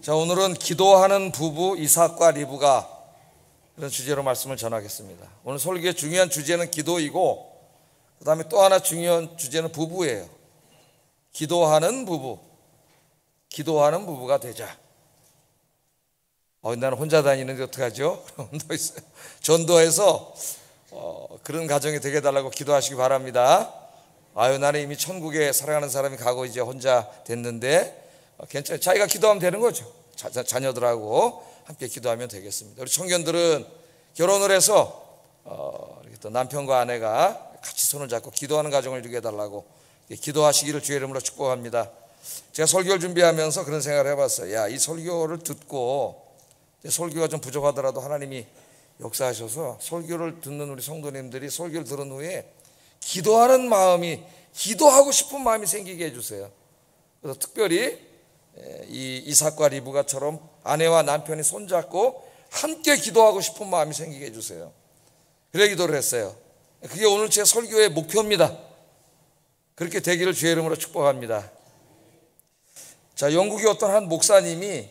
자, 오늘은 기도하는 부부 이삭과 리브가 그런 주제로 말씀을 전하겠습니다. 오늘 설교의 중요한 주제는 기도이고, 그 다음에 또 하나 중요한 주제는 부부예요. 기도하는 부부, 기도하는 부부가 되자. 나는 혼자 다니는데 어떡하죠? 전도해서 그런 가정이 되게 해달라고 기도하시기 바랍니다. 나는 이미 천국에 사랑하는 사람이 가고 이제 혼자 됐는데 괜찮아요. 자기가 기도하면 되는 거죠. 자녀들하고 함께 기도하면 되겠습니다. 우리 청년들은 결혼을 해서 이렇게 또 남편과 아내가 같이 손을 잡고 기도하는 가정을 이루게 해달라고 기도하시기를 주의 이름으로 축복합니다. 제가 설교를 준비하면서 그런 생각을 해봤어요. 이 설교를 듣고 설교가 좀 부족하더라도 하나님이 역사하셔서 설교를 듣는 우리 성도님들이 설교를 들은 후에 기도하는 마음이, 기도하고 싶은 마음이 생기게 해주세요. 그래서 특별히 이 이삭과 리브가처럼 아내와 남편이 손잡고 함께 기도하고 싶은 마음이 생기게 해주세요. 그래 기도를 했어요. 그게 오늘 제 설교의 목표입니다. 그렇게 되기를 주의 이름으로 축복합니다. 자, 영국의 어떤 한 목사님이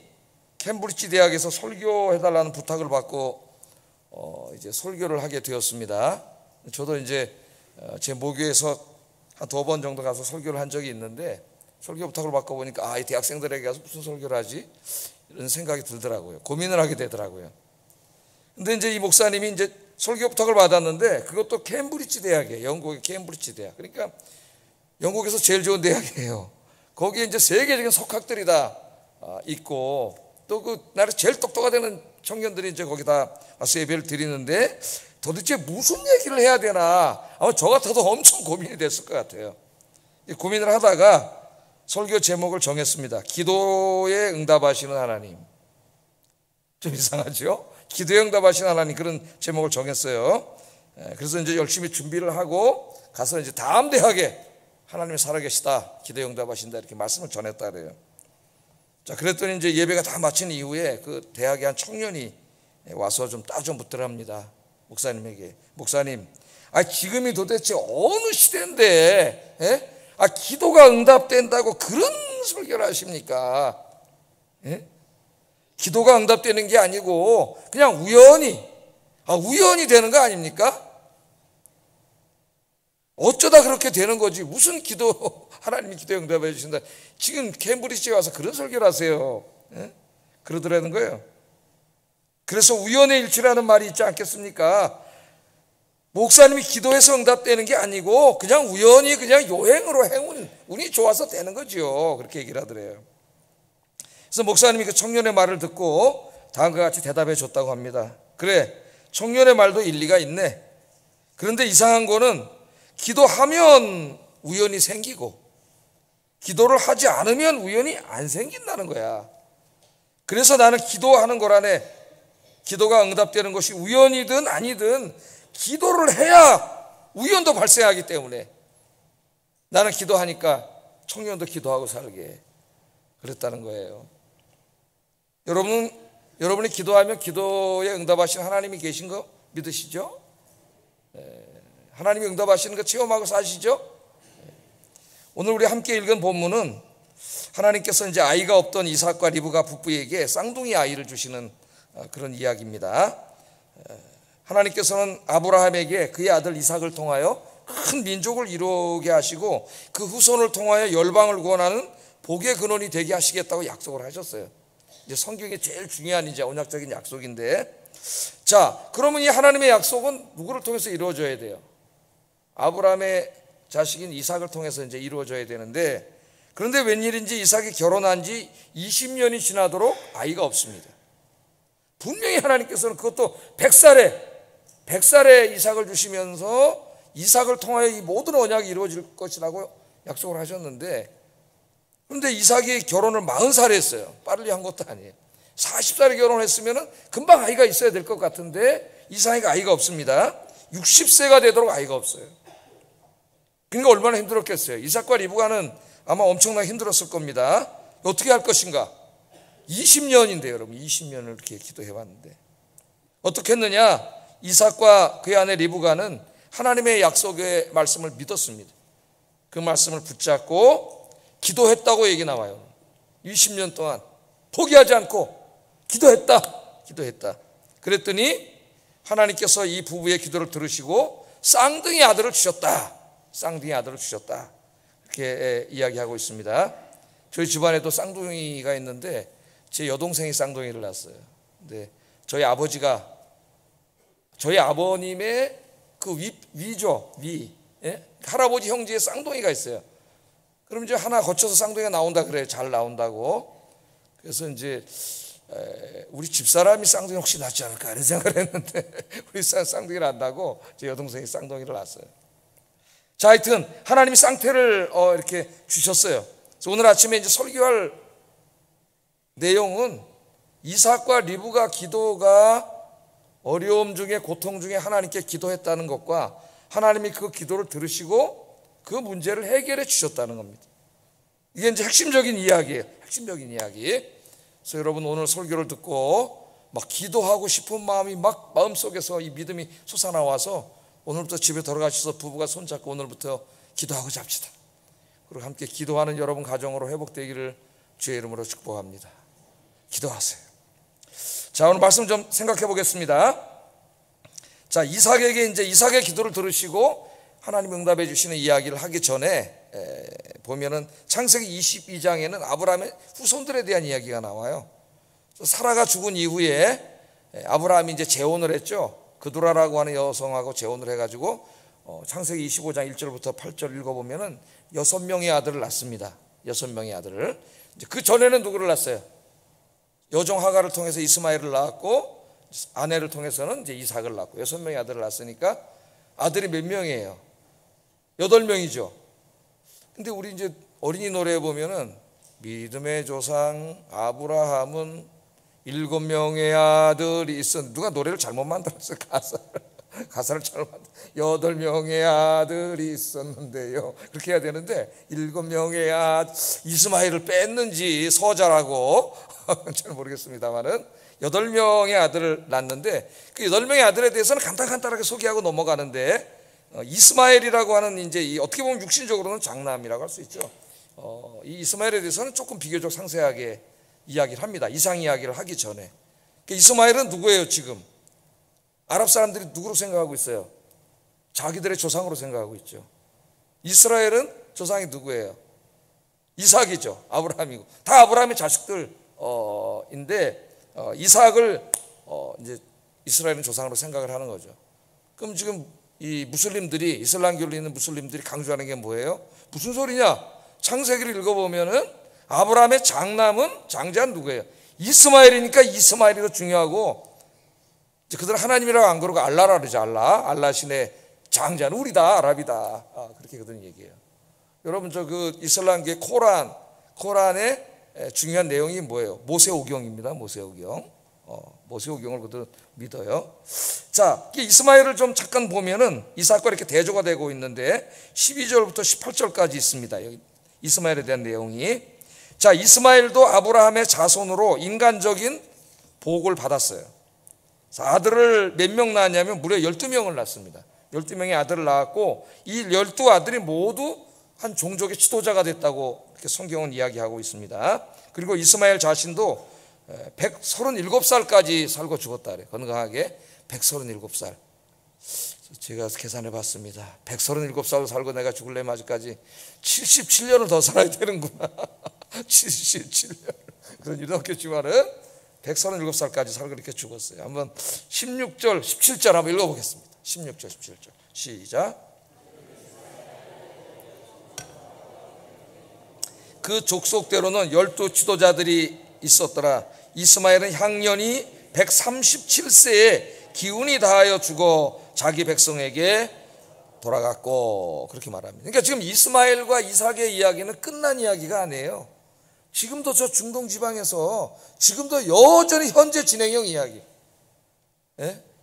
캠브리지 대학에서 설교해달라는 부탁을 받고 이제 설교를 하게 되었습니다. 저도 이제 제 모교에서 한 2번 정도 가서 설교를 한 적이 있는데 설교 부탁을 받고 보니까 이 대학생들에게 가서 무슨 설교를 하지? 이런 생각이 들더라고요. 고민을 하게 되더라고요. 근데 이제 이 목사님이 이제 설교 부탁을 받았는데 그것도 캠브리지 대학이에요. 영국의 캠브리지 대학. 그러니까 영국에서 제일 좋은 대학이에요. 거기에 이제 세계적인 석학들이 다 있고 또 그 나라 제일 똑똑하게 되는 청년들이 이제 거기다 와서 예배를 드리는데 도대체 무슨 얘기를 해야 되나 아마 저 같아도 엄청 고민이 됐을 것 같아요. 고민을 하다가 설교 제목을 정했습니다. 기도에 응답하시는 하나님. 좀 이상하죠? 기도에 응답하시는 하나님, 그런 제목을 정했어요. 그래서 이제 열심히 준비를 하고 가서 이제 다음 대학에 하나님이 살아계시다, 기도에 응답하신다 이렇게 말씀을 전했다 그래요. 자, 그랬더니 이제 예배가 다 마친 이후에 그 대학의 한 청년이 와서 좀 따져 묻더랍니다. 목사님에게. 목사님, 지금이 도대체 어느 시대인데 기도가 응답된다고 그런 설교를 하십니까? 기도가 응답되는 게 아니고 그냥 우연히 되는 거 아닙니까? 어쩌다 그렇게 되는 거지. 무슨 기도, 하나님이 기도에 응답해 주신다. 지금 캠브리지에 와서 그런 설교를 하세요. 그러더라는 거예요. 그래서 우연의 일치라는 말이 있지 않겠습니까? 목사님이 기도해서 응답되는 게 아니고 그냥 우연히 그냥 요행으로 운이 좋아서 되는 거죠. 그렇게 얘기를 하더래요. 그래서 목사님이 그 청년의 말을 듣고 다음과 같이 대답해 줬다고 합니다. 그래, 청년의 말도 일리가 있네. 그런데 이상한 거는 기도하면 우연이 생기고 기도를 하지 않으면 우연이 안 생긴다는 거야. 그래서 나는 기도하는 거라네. 기도가 응답되는 것이 우연이든 아니든 기도를 해야 우연도 발생하기 때문에 나는 기도하니까 청년도 기도하고 살게 그랬다는 거예요. 여러분이 기도하면 기도에 응답하시는 하나님이 계신 거 믿으시죠? 하나님이 응답하시는 거 체험하고 사시죠? 오늘 우리 함께 읽은 본문은 하나님께서 이제 아이가 없던 이삭과 리브가 부부에게 쌍둥이 아이를 주시는 그런 이야기입니다. 하나님께서는 아브라함에게 그의 아들 이삭을 통하여 큰 민족을 이루게 하시고 그 후손을 통하여 열방을 구원하는 복의 근원이 되게 하시겠다고 약속을 하셨어요. 이제 성경의 제일 중요한 이제 언약적인 약속인데, 자, 그러면 이 하나님의 약속은 누구를 통해서 이루어져야 돼요? 아브라함의 자식인 이삭을 통해서 이제 이루어져야 되는데, 그런데 웬일인지 이삭이 결혼한 지 20년이 지나도록 아이가 없습니다. 분명히 하나님께서는 그것도 100살에 이삭을 주시면서 이삭을 통하여 이 모든 언약이 이루어질 것이라고 약속을 하셨는데, 그런데 이삭이 결혼을 40살에 했어요. 빠르게 한 것도 아니에요. 40살에 결혼했으면 금방 아이가 있어야 될 것 같은데 이삭이 아이가 없습니다. 60세가 되도록 아이가 없어요. 그러니까 얼마나 힘들었겠어요. 이삭과 리브가는 아마 엄청나게 힘들었을 겁니다. 어떻게 할 것인가? 20년인데 여러분, 20년을 이렇게 기도해봤는데 어떻게 했느냐? 이삭과 그의 아내 리브가는 하나님의 약속의 말씀을 믿었습니다. 그 말씀을 붙잡고 기도했다고 얘기 나와요. 20년 동안 포기하지 않고 기도했다. 그랬더니 하나님께서 이 부부의 기도를 들으시고 쌍둥이 아들을 주셨다. 이렇게 이야기하고 있습니다. 저희 집안에도 쌍둥이가 있는데 제 여동생이 쌍둥이를 낳았어요. 근데 저희 아버님의 그 위죠. 할아버지 형제의 쌍둥이가 있어요. 그럼 이제 하나 거쳐서 쌍둥이가 나온다 그래요. 잘 나온다고. 그래서 이제 우리 집사람이 쌍둥이 혹시 낳지 않을까 이런 생각을 했는데 우리 쌍둥이를 낳는다고 제 여동생이 쌍둥이를 낳았어요. 자, 하여튼 하나님이 쌍태를 이렇게 주셨어요. 그래서 오늘 아침에 이제 설교할 내용은 이삭과 리브가 기도가 어려움 중에 고통 중에 하나님께 기도했다는 것과 하나님이 그 기도를 들으시고 그 문제를 해결해 주셨다는 겁니다. 이게 이제 핵심적인 이야기예요. 그래서 여러분 오늘 설교를 듣고 막 기도하고 싶은 마음이 막 마음속에서 이 믿음이 솟아나와서 오늘부터 집에 돌아가셔서 부부가 손잡고 오늘부터 기도하고 잡시다. 그리고 함께 기도하는 여러분 가정으로 회복되기를 주의 이름으로 축복합니다. 기도하세요. 자, 오늘 말씀 좀 생각해 보겠습니다. 자, 이삭의 기도를 들으시고 하나님 응답해 주시는 이야기를 하기 전에 보면은 창세기 22장에는 아브라함의 후손들에 대한 이야기가 나와요. 사라가 죽은 이후에 아브라함이 이제 재혼을 했죠. 그두라라고 하는 여성하고 재혼을 해가지고 창세기 25장 1절부터 8절 읽어보면은 6명의 아들을 낳습니다. 6명의 아들을. 이제 그 전에는 누구를 낳았어요? 여종 하가를 통해서 이스마엘을 낳았고 아내를 통해서는 이제 이삭을 낳고 6명의 아들을 낳았으니까 아들이 몇 명이에요? 8명이죠. 근데 우리 이제 어린이 노래에 보면은 믿음의 조상 아브라함은 7명의 아들이 있었는데 누가 노래를 잘못 만들었어요. 가사를 잘못 만들었어요. 8명의 아들이 있었는데요. 그렇게 해야 되는데 7명의 아들 이스마엘을 뺐는지 서자라고 잘 모르겠습니다만은 8명의 아들을 낳는데 그 8명의 아들에 대해서는 간단하게 소개하고 넘어가는데 이스마엘이라고 하는 이제 어떻게 보면 육신적으로는 장남이라고 할 수 있죠. 이 이스마엘에 대해서는 조금 비교적 상세하게 이야기를 합니다. 이상 이야기를 하기 전에. 이스마엘은 누구예요 지금? 아랍 사람들이 누구로 생각하고 있어요? 자기들의 조상으로 생각하고 있죠. 이스라엘은 조상이 누구예요? 이삭이죠. 아브라함이고 다 아브라함의 자식들인데 이삭을 이제 이스라엘은 조상으로 생각을 하는 거죠. 그럼 지금 이 무슬림들이 이슬람교를 있는 무슬림들이 강조하는 게 뭐예요? 무슨 소리냐? 창세기를 읽어보면은 아브라함의 장자는 누구예요? 이스마엘이니까 이스마엘이 더 중요하고 그들은 하나님이라고 안 그러고 알라라 그러죠. 알라 신의 장자는 우리다 아랍이다 그렇게 그들은 얘기해요. 여러분 저 그 이슬람계 코란의 중요한 내용이 뭐예요? 모세오경입니다. 모세오경을 그들 믿어요. 자, 이스마엘을 좀 잠깐 보면은 이삭과 이렇게 대조가 되고 있는데 12절부터 18절까지 있습니다. 여기 이스마엘에 대한 내용이. 자, 이스마엘도 아브라함의 자손으로 인간적인 복을 받았어요. 자, 아들을 몇 명 낳았냐면 무려 12명을 낳습니다. 12명의 아들을 낳았고 이 12아들이 모두 한 종족의 지도자가 됐다고 이렇게 성경은 이야기하고 있습니다. 그리고 이스마엘 자신도 137살까지 살고 죽었다 그래요. 건강하게 137살. 제가 계산해 봤습니다. 137살도 살고 내가 죽을래면 아직까지 77년을 더 살아야 되는구나. 77년. 그런 일도 없겠지만은 137살까지 살고 이렇게 죽었어요. 한번 16절, 17절 한번 읽어보겠습니다. 16절, 17절. 시작. 그 족속대로는 12 지도자들이 있었더라. 이스마엘은 향년이 137세에 기운이 다하여 죽어 자기 백성에게 돌아갔고 그렇게 말합니다. 그러니까 지금 이스마엘과 이삭의 이야기는 끝난 이야기가 아니에요. 지금도 저 중동 지방에서 지금도 여전히 현재 진행형 이야기.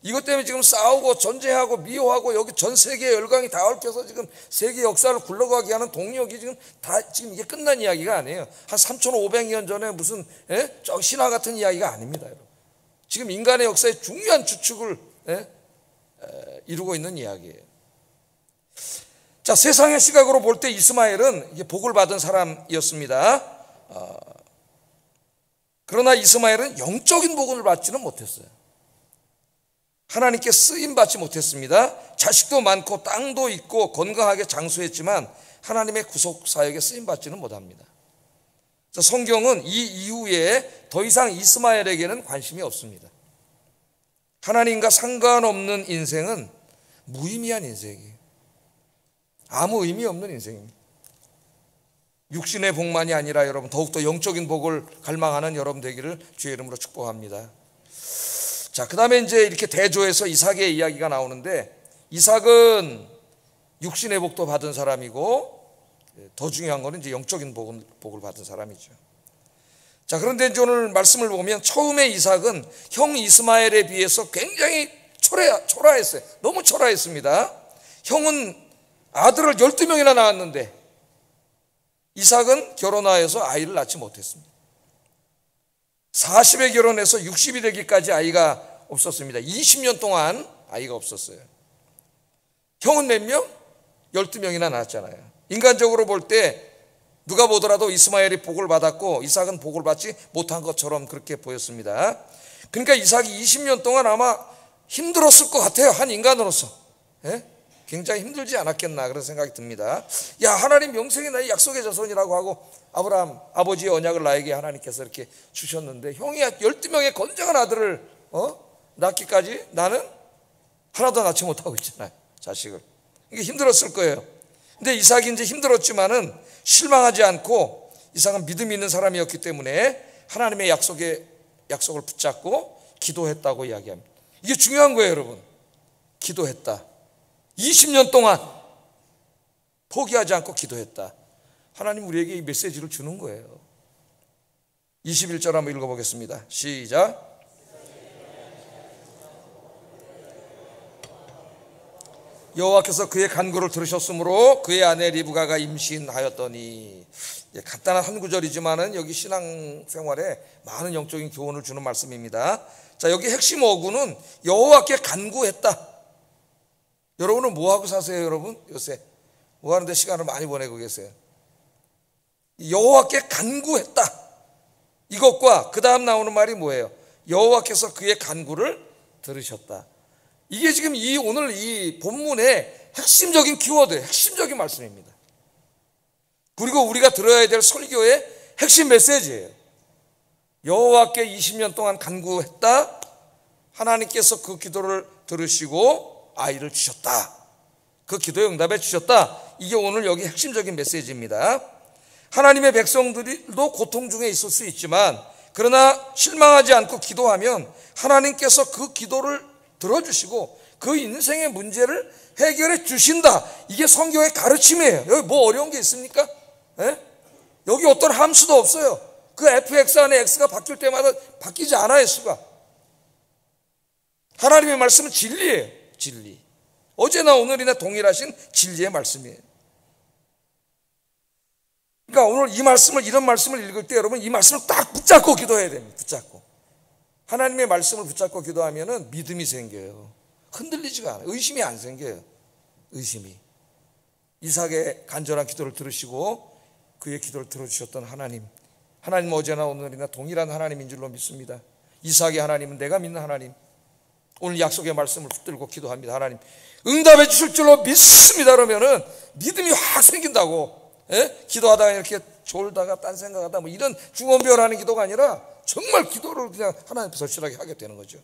이것 때문에 지금 싸우고 전쟁하고 미워하고 여기 전 세계의 열강이 다 얽혀서 지금 세계 역사를 굴러가게 하는 동력이 지금 이게 끝난 이야기가 아니에요. 한 3,500년 전에 무슨 신화 같은 이야기가 아닙니다. 여러분. 지금 인간의 역사의 중요한 주축을 이루고 있는 이야기예요. 자, 세상의 시각으로 볼 때 이스마엘은 복을 받은 사람이었습니다. 그러나 이스마엘은 영적인 복을 받지는 못했어요. 하나님께 쓰임받지 못했습니다. 자식도 많고 땅도 있고 건강하게 장수했지만 하나님의 구속사역에 쓰임받지는 못합니다. 성경은 이 이후에 더 이상 이스마엘에게는 관심이 없습니다. 하나님과 상관없는 인생은 무의미한 인생이에요. 아무 의미 없는 인생입니다. 육신의 복만이 아니라 여러분 더욱더 영적인 복을 갈망하는 여러분 되기를 주의 이름으로 축복합니다. 자, 그 다음에 이제 이렇게 대조해서 이삭의 이야기가 나오는데, 이삭은 육신의 복도 받은 사람이고 더 중요한 거는 이제 영적인 복을 받은 사람이죠. 자, 그런데 이제 오늘 말씀을 보면 처음에 이삭은 형 이스마엘에 비해서 굉장히 초라했어요. 너무 초라했습니다. 형은 아들을 12명이나 낳았는데 이삭은 결혼하여서 아이를 낳지 못했습니다. 40에 결혼해서 60이 되기까지 아이가 없었습니다. 20년 동안 아이가 없었어요. 형은 몇 명? 12명이나 낳았잖아요. 인간적으로 볼 때 누가 보더라도 이스마엘이 복을 받았고 이삭은 복을 받지 못한 것처럼 그렇게 보였습니다. 그러니까 이삭이 20년 동안 아마 힘들었을 것 같아요. 한 인간으로서. 예? 굉장히 힘들지 않았겠나 그런 생각이 듭니다. 야, 하나님 영생의 나의 약속의 자손이라고 하고 아브라함 아버지의 언약을 나에게 하나님께서 이렇게 주셨는데 형이 12명의 건장한 아들을 낳기까지 나는 하나도 낳지 못하고 있잖아요. 자식을. 이게 힘들었을 거예요. 근데 이삭이 이제 힘들었지만은 실망하지 않고 이삭은 믿음이 있는 사람이었기 때문에 하나님의 약속을 붙잡고 기도했다고 이야기합니다. 이게 중요한 거예요, 여러분. 기도했다. 20년 동안 포기하지 않고 기도했다. 하나님 우리에게 이 메시지를 주는 거예요. 21절 한번 읽어보겠습니다. 시작. 여호와께서 그의 간구를 들으셨으므로 그의 아내 리브가가 임신하였더니, 간단한 한 구절이지만은 여기 신앙생활에 많은 영적인 교훈을 주는 말씀입니다. 자, 여기 핵심 어구는 여호와께 간구했다. 여러분은 뭐하고 사세요, 여러분? 요새 뭐 하는데 시간을 많이 보내고 계세요? 여호와께 간구했다. 이것과 그 다음 나오는 말이 뭐예요? 여호와께서 그의 간구를 들으셨다. 이게 지금 오늘 이 본문의 핵심적인 키워드예요. 핵심적인 말씀입니다. 그리고 우리가 들어야 될 설교의 핵심 메시지예요. 여호와께 20년 동안 간구했다. 하나님께서 그 기도를 들으시고 아이를 주셨다. 그 기도의 응답에 주셨다. 이게 오늘 여기 핵심적인 메시지입니다. 하나님의 백성들도 고통 중에 있을 수 있지만, 그러나 실망하지 않고 기도하면 하나님께서 그 기도를 들어주시고 그 인생의 문제를 해결해 주신다. 이게 성경의 가르침이에요. 여기 뭐 어려운 게 있습니까? 예? 여기 어떤 함수도 없어요. 그 fx 안에 x가 바뀔 때마다 바뀌지 않아요, 수가. 하나님의 말씀은 진리예요. 진리. 어제나 오늘이나 동일하신 진리의 말씀이에요. 그러니까 오늘 이런 말씀을 읽을 때 여러분 이 말씀을 딱 붙잡고 기도해야 됩니다. 붙잡고. 하나님의 말씀을 붙잡고 기도하면은 믿음이 생겨요. 흔들리지가 않아요. 의심이 안 생겨요. 의심이. 이삭의 간절한 기도를 들으시고 그의 기도를 들어주셨던 하나님. 하나님은 어제나 오늘이나 동일한 하나님인 줄로 믿습니다. 이삭의 하나님은 내가 믿는 하나님. 오늘 약속의 말씀을 붙들고 기도합니다. 하나님 응답해 주실 줄로 믿습니다. 그러면은 믿음이 확 생긴다고. 예? 기도하다가 이렇게 졸다가 딴 생각하다 뭐 이런 중언부언하는 기도가 아니라 정말 기도를 그냥 하나님 앞에 절실하게 하게 되는 거죠.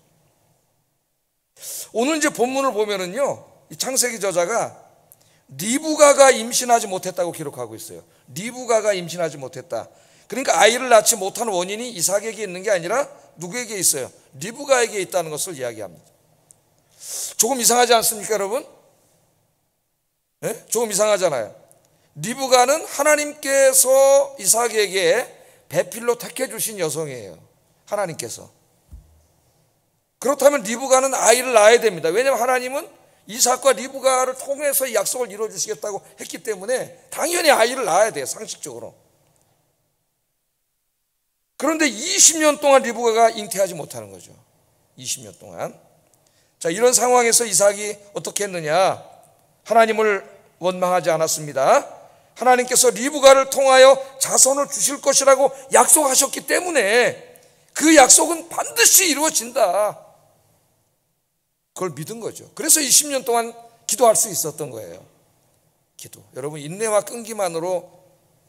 오늘 이제 본문을 보면은요, 이 창세기 저자가 리브가가 임신하지 못했다고 기록하고 있어요. 리브가가 임신하지 못했다. 그러니까 아이를 낳지 못한 원인이 이삭에게 있는 게 아니라 누구에게 있어요? 리브가에게 있다는 것을 이야기합니다. 조금 이상하지 않습니까, 여러분? 네? 조금 이상하잖아요. 리브가는 하나님께서 이삭에게 배필로 택해 주신 여성이에요. 하나님께서. 그렇다면 리브가는 아이를 낳아야 됩니다. 왜냐하면 하나님은 이삭과 리브가를 통해서 약속을 이루어 주시겠다고 했기 때문에 당연히 아이를 낳아야 돼요. 상식적으로. 그런데 20년 동안 리브가가 잉태하지 못하는 거죠. 20년 동안. 자, 이런 상황에서 이삭이 어떻게 했느냐? 하나님을 원망하지 않았습니다. 하나님께서 리브가를 통하여 자손을 주실 것이라고 약속하셨기 때문에 그 약속은 반드시 이루어진다. 그걸 믿은 거죠. 그래서 20년 동안 기도할 수 있었던 거예요. 기도. 여러분, 인내와 끈기만으로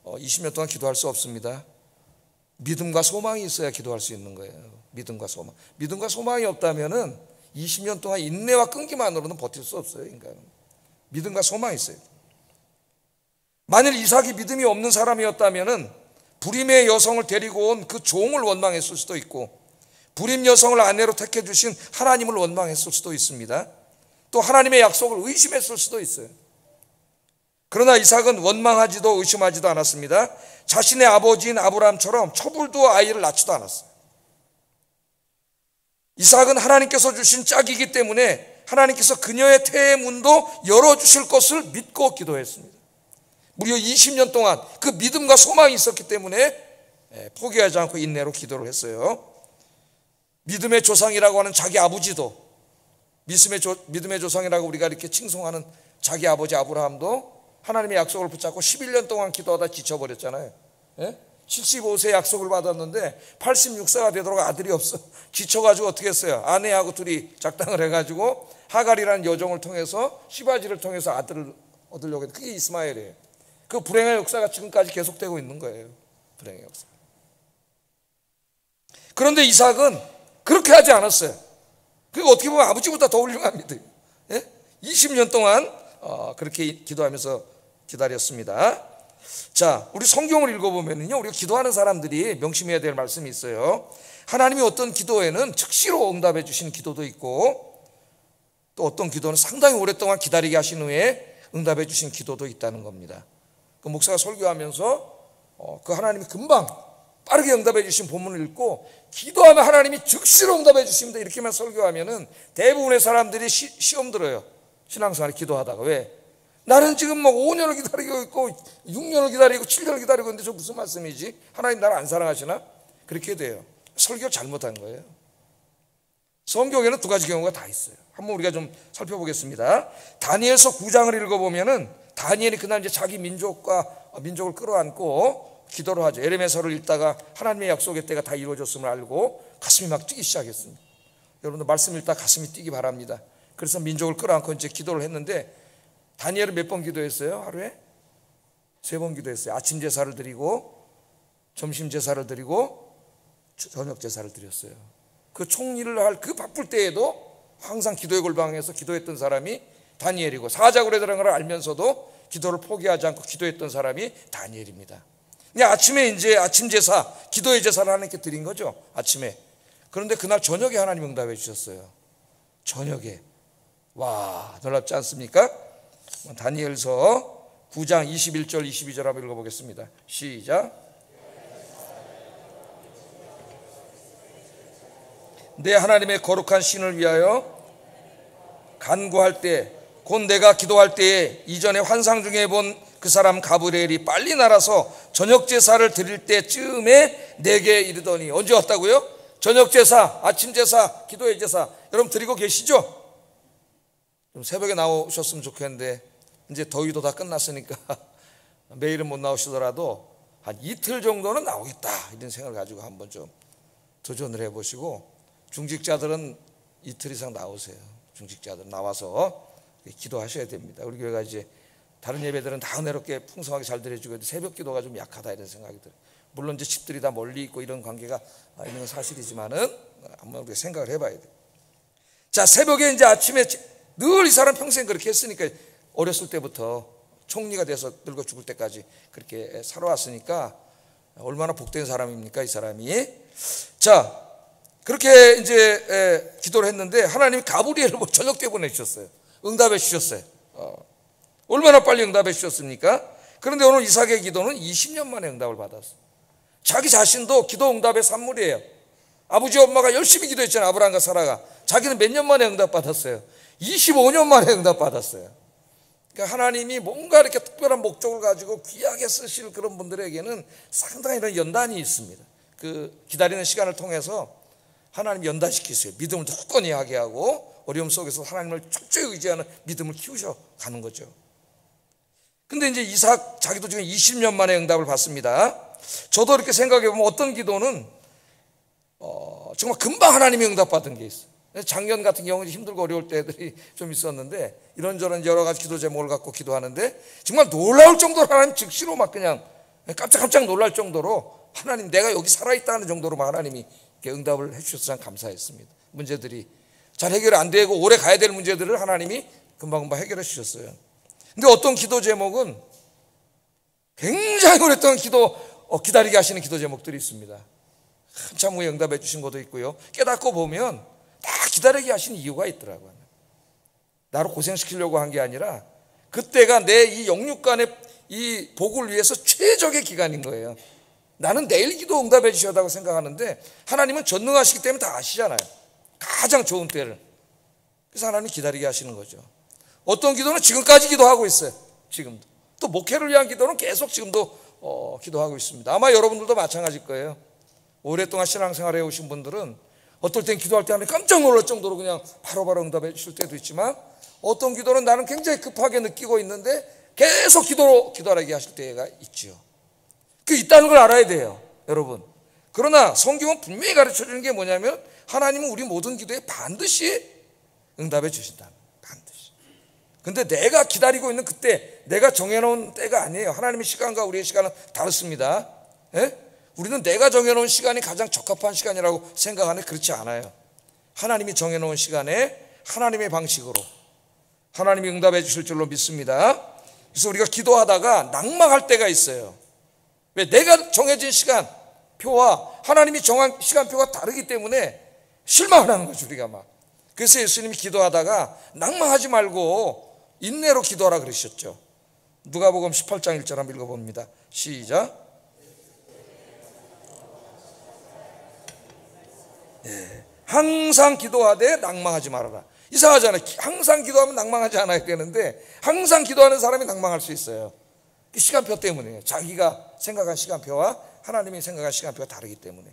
20년 동안 기도할 수 없습니다. 믿음과 소망이 있어야 기도할 수 있는 거예요. 믿음과 소망. 믿음과 소망이 없다면은 20년 동안 인내와 끈기만으로는 버틸 수 없어요, 인간은. 믿음과 소망이 있어요. 만일 이삭이 믿음이 없는 사람이었다면은 불임의 여성을 데리고 온 그 종을 원망했을 수도 있고, 불임 여성을 아내로 택해 주신 하나님을 원망했을 수도 있습니다. 또 하나님의 약속을 의심했을 수도 있어요. 그러나 이삭은 원망하지도 의심하지도 않았습니다. 자신의 아버지인 아브라함처럼 처불도 아이를 낳지도 않았어요. 이삭은 하나님께서 주신 짝이기 때문에 하나님께서 그녀의 태의 문도 열어주실 것을 믿고 기도했습니다. 무려 20년 동안 그 믿음과 소망이 있었기 때문에 포기하지 않고 인내로 기도를 했어요. 믿음의 조상이라고 하는 자기 아버지도, 믿음의 조상이라고 우리가 이렇게 칭송하는 자기 아버지 아브라함도 하나님의 약속을 붙잡고 11년 동안 기도하다 지쳐버렸잖아요. 75세 약속을 받았는데 86세가 되도록 아들이 없어. 지쳐가지고 어떻게 했어요? 아내하고 둘이 작당을 해가지고 하갈이라는 여종을 통해서 시바지를 통해서 아들을 얻으려고 했는데 그게 이스마엘이에요. 그 불행의 역사가 지금까지 계속되고 있는 거예요. 불행의 역사. 그런데 이삭은 그렇게 하지 않았어요. 그리고 어떻게 보면 아버지보다 더 훌륭한 믿음. 20년 동안 그렇게 기도하면서 기다렸습니다. 자, 우리 성경을 읽어보면요, 우리가 기도하는 사람들이 명심해야 될 말씀이 있어요. 하나님이 어떤 기도에는 즉시로 응답해 주시는 기도도 있고, 또 어떤 기도는 상당히 오랫동안 기다리게 하신 후에 응답해 주신 기도도 있다는 겁니다. 그 목사가 설교하면서 그 하나님이 금방 빠르게 응답해 주신 본문을 읽고 기도하면 하나님이 즉시로 응답해 주십니다 이렇게만 설교하면은 대부분의 사람들이 시험 들어요. 신앙생활에 기도하다가. 왜? 나는 지금 뭐 5년을 기다리고 있고 6년을 기다리고 7년을 기다리고 있는데 저 무슨 말씀이지? 하나님 나를 안 사랑하시나? 그렇게 돼요. 설교 잘못한 거예요. 성경에는 두 가지 경우가 다 있어요. 한번 우리가 좀 살펴보겠습니다. 다니엘서 9장을 읽어보면은 다니엘이 그날 이제 자기 민족을 끌어안고 기도를 하죠. 에레미야서를 읽다가 하나님의 약속의 때가 다 이루어졌음을 알고 가슴이 막 뛰기 시작했습니다. 여러분들 말씀 읽다 가슴이 뛰기 바랍니다. 그래서 민족을 끌어안고 이제 기도를 했는데 다니엘은 몇 번 기도했어요? 하루에? 3번 기도했어요. 아침 제사를 드리고 점심 제사를 드리고 저녁 제사를 드렸어요. 그 총리를 할 그 바쁠 때에도 항상 기도의 골방에서 기도했던 사람이 다니엘이고, 사자굴에 들어간 걸 알면서도 기도를 포기하지 않고 기도했던 사람이 다니엘입니다. 근데 아침에 이제 아침 제사, 기도의 제사를 하나님께 드린 거죠, 아침에. 그런데 그날 저녁에 하나님 응답해 주셨어요. 저녁에. 와, 놀랍지 않습니까? 다니엘서 9장 21절 22절 한번 읽어보겠습니다. 시작. 내 하나님의 거룩한 신을 위하여 간구할 때, 곧 내가 기도할 때에 이전에 환상 중에 본 그 사람 가브리엘이 빨리 날아서 저녁 제사를 드릴 때쯤에 내게 이르더니. 언제 왔다고요? 저녁 제사, 아침 제사, 기도의 제사 여러분 드리고 계시죠? 좀 새벽에 나오셨으면 좋겠는데 이제 더위도 다 끝났으니까 매일은 못 나오시더라도 한 이틀 정도는 나오겠다 이런 생각을 가지고 한번 좀 도전을 해보시고, 중직자들은 이틀 이상 나오세요. 중직자들은 나와서 기도하셔야 됩니다. 우리 교회가 이제 다른 예배들은 다 은혜롭게 풍성하게 잘 드려주고 새벽 기도가 좀 약하다 이런 생각이 들어요. 물론 이제 집들이 다 멀리 있고 이런 관계가 있는 건 사실이지만은 한번 우리가 생각을 해봐야 돼요. 자, 새벽에 이제 아침에 늘 이 사람 평생 그렇게 했으니까, 어렸을 때부터 총리가 돼서 늙어 죽을 때까지 그렇게 살아왔으니까 얼마나 복된 사람입니까, 이 사람이. 자, 그렇게 이제 기도를 했는데 하나님이 가브리엘을 저녁 때 보내주셨어요. 응답해 주셨어요. 얼마나 빨리 응답해 주셨습니까? 그런데 오늘 이삭의 기도는 20년 만에 응답을 받았어요. 자기 자신도 기도 응답의 산물이에요. 아버지 엄마가 열심히 기도했잖아요. 아브라함과 사라가. 자기는 몇 년 만에 응답 받았어요? 25년 만에 응답 받았어요. 그러니까 하나님이 뭔가 이렇게 특별한 목적을 가지고 귀하게 쓰실 그런 분들에게는 상당히 이런 연단이 있습니다. 그 기다리는 시간을 통해서 하나님 연단시키세요. 믿음을 더 굳건히 하게 하고 어려움 속에서 하나님을 철저히 의지하는 믿음을 키우셔 가는 거죠. 근데 이제 이삭 자기도 지금 20년 만에 응답을 받습니다. 저도 이렇게 생각해 보면 어떤 기도는 정말 금방 하나님이 응답받은 게 있어요. 작년 같은 경우는 힘들고 어려울 때들이 좀 있었는데 이런저런 여러 가지 기도 제목을 갖고 기도하는데 정말 놀라울 정도로 하나님 즉시로 막 그냥 깜짝깜짝 놀랄 정도로 하나님 내가 여기 살아있다는 정도로 막 하나님이 응답을 해주셔서 참 감사했습니다. 문제들이 잘 해결이 안 되고 오래 가야 될 문제들을 하나님이 금방금방 해결해 주셨어요. 근데 어떤 기도 제목은 굉장히 오랫동안 기다리게 하시는 기도 제목들이 있습니다. 한참 후에 응답해 주신 것도 있고요. 깨닫고 보면 다 기다리게 하시는 이유가 있더라고요. 나를 고생시키려고 한 게 아니라 그때가 내 이 영육간의 이 복을 위해서 최적의 기간인 거예요. 나는 내일 기도 응답해 주셔야다고 생각하는데 하나님은 전능하시기 때문에 다 아시잖아요. 가장 좋은 때를. 그래서 하나님 기다리게 하시는 거죠. 어떤 기도는 지금까지 기도하고 있어요. 지금도. 또 목회를 위한 기도는 계속 지금도 기도하고 있습니다. 아마 여러분들도 마찬가지일 거예요. 오랫동안 신앙생활해 오신 분들은 어떨 땐 기도할 때 하나님 깜짝 놀랄 정도로 그냥 바로바로 응답해 주실 때도 있지만 어떤 기도는 나는 굉장히 급하게 느끼고 있는데 계속 기도하게 하실 때가 있죠. 그 있다는 걸 알아야 돼요, 여러분. 그러나 성경은 분명히 가르쳐 주는 게 뭐냐면 하나님은 우리 모든 기도에 반드시 응답해 주신다. 반드시. 근데 내가 기다리고 있는 그때 내가 정해놓은 때가 아니에요. 하나님의 시간과 우리의 시간은 다릅니다. 예? 우리는 내가 정해놓은 시간이 가장 적합한 시간이라고 생각하는데 그렇지 않아요. 하나님이 정해놓은 시간에 하나님의 방식으로 하나님이 응답해 주실 줄로 믿습니다. 그래서 우리가 기도하다가 낙망할 때가 있어요. 왜? 내가 정해진 시간표와 하나님이 정한 시간표가 다르기 때문에 실망을 하는 거죠, 우리가 막. 그래서 예수님이 기도하다가 낙망하지 말고 인내로 기도하라 그러셨죠. 누가복음 18장 1절 한번 읽어봅니다. 시작. 네. 항상 기도하되 낙망하지 말아라. 이상하잖아요. 항상 기도하면 낙망하지 않아야 되는데 항상 기도하는 사람이 낙망할 수 있어요. 시간표 때문에. 자기가 생각한 시간표와 하나님이 생각한 시간표가 다르기 때문에.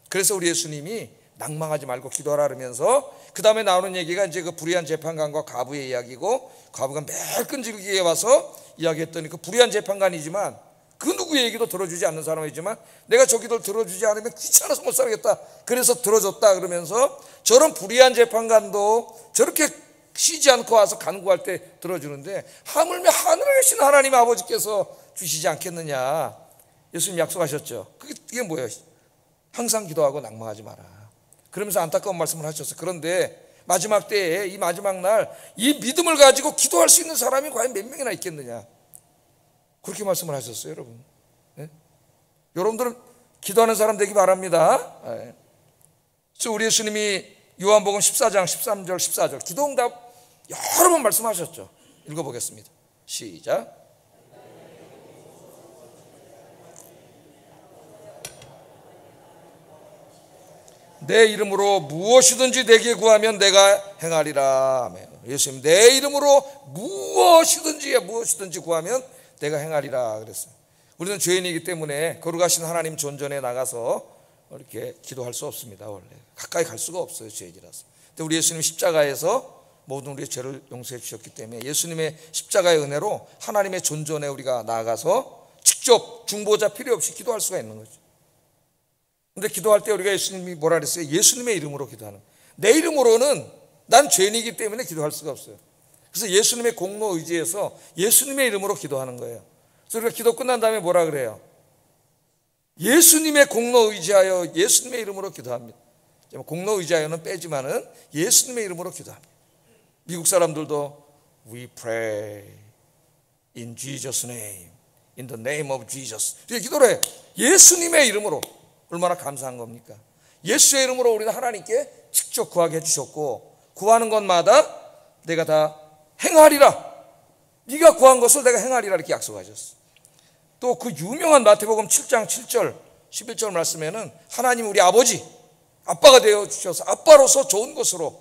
그래서 우리 예수님이 낙망하지 말고 기도하라 그러면서 그 다음에 나오는 얘기가 이제 그 불의한 재판관과 과부의 이야기고, 과부가 매일 끈질기게 와서 이야기했더니 그 불의한 재판관이지만 그 누구의 얘기도 들어주지 않는 사람이지만 내가 저 기도를 들어주지 않으면 귀찮아서 못 살겠다, 그래서 들어줬다 그러면서 저런 불의한 재판관도 저렇게 쉬지 않고 와서 간구할 때 들어주는데 하물며 하늘에 계신 하나님 아버지께서 주시지 않겠느냐. 예수님 약속하셨죠. 그게 뭐예요? 항상 기도하고 낙망하지 마라. 그러면서 안타까운 말씀을 하셨어요. 그런데 마지막 때에, 이 마지막 날 이 믿음을 가지고 기도할 수 있는 사람이 과연 몇 명이나 있겠느냐, 그렇게 말씀을 하셨어요. 여러분, 네? 여러분들은 기도하는 사람 되기 바랍니다. 네. 그래서 우리 예수님이 요한복음 14장 13절 14절 기도응답 여러 번 말씀하셨죠. 읽어보겠습니다. 시작. 내 이름으로 무엇이든지 내게 구하면 내가 행하리라. 아멘. 예수님, 내 이름으로 무엇이든지 구하면 내가 행하리라 그랬어요. 우리는 죄인이기 때문에 거룩하신 하나님 존전에 나가서 이렇게 기도할 수 없습니다. 원래 가까이 갈 수가 없어요, 죄인이라서. 근데 우리 예수님 십자가에서 모든 우리의 죄를 용서해 주셨기 때문에 예수님의 십자가의 은혜로 하나님의 존전에 우리가 나아가서 직접 중보자 필요 없이 기도할 수가 있는 거죠. 근데 기도할 때 우리가 예수님이 뭐라 그랬어요? 예수님의 이름으로 기도하는. 내 이름으로는 난 죄인이기 때문에 기도할 수가 없어요. 그래서 예수님의 공로 의지해서 예수님의 이름으로 기도하는 거예요. 그래서 우리가 기도 끝난 다음에 뭐라 그래요? 예수님의 공로 의지하여 예수님의 이름으로 기도합니다. 공로 의지하여는 빼지만은 예수님의 이름으로 기도합니다. 미국 사람들도 We pray in Jesus' name, in the name of Jesus. 이렇게 기도를 해요. 예수님의 이름으로. 얼마나 감사한 겁니까? 예수의 이름으로 우리는 하나님께 직접 구하게 해주셨고, 구하는 것마다 내가 다 행하리라. 네가 구한 것을 내가 행하리라 이렇게 약속하셨어. 또 그 유명한 마태복음 7장 7절 11절 말씀에는 하나님 우리 아버지, 아빠가 되어 주셔서 아빠로서 좋은 것으로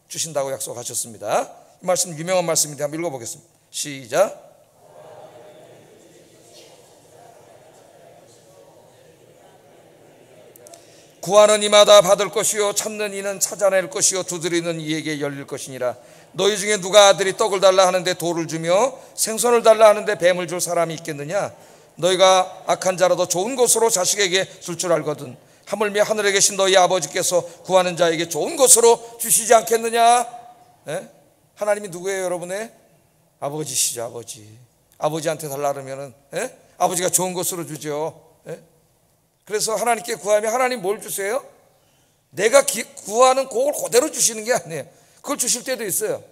주신다고 약속하셨습니다. 이 말씀 유명한 말씀인데 한번 읽어보겠습니다. 시작. 구하는 이마다 받을 것이요 찾는 이는 찾아낼 것이요 두드리는 이에게 열릴 것이니라. 너희 중에 누가 아들이 떡을 달라 하는데 돌을 주며 생선을 달라 하는데 뱀을 줄 사람이 있겠느냐? 너희가 악한 자라도 좋은 것으로 자식에게 줄 알거든 하물며 하늘에 계신 너희 아버지께서 구하는 자에게 좋은 것으로 주시지 않겠느냐? 예? 하나님이 누구예요, 여러분의? 아버지시죠, 아버지. 아버지한테 달라 그러면은, 예? 아버지가 좋은 것으로 주죠. 예? 그래서 하나님께 구하면 하나님 뭘 주세요? 내가 구하는 그걸 그대로 주시는 게 아니에요. 그걸 주실 때도 있어요.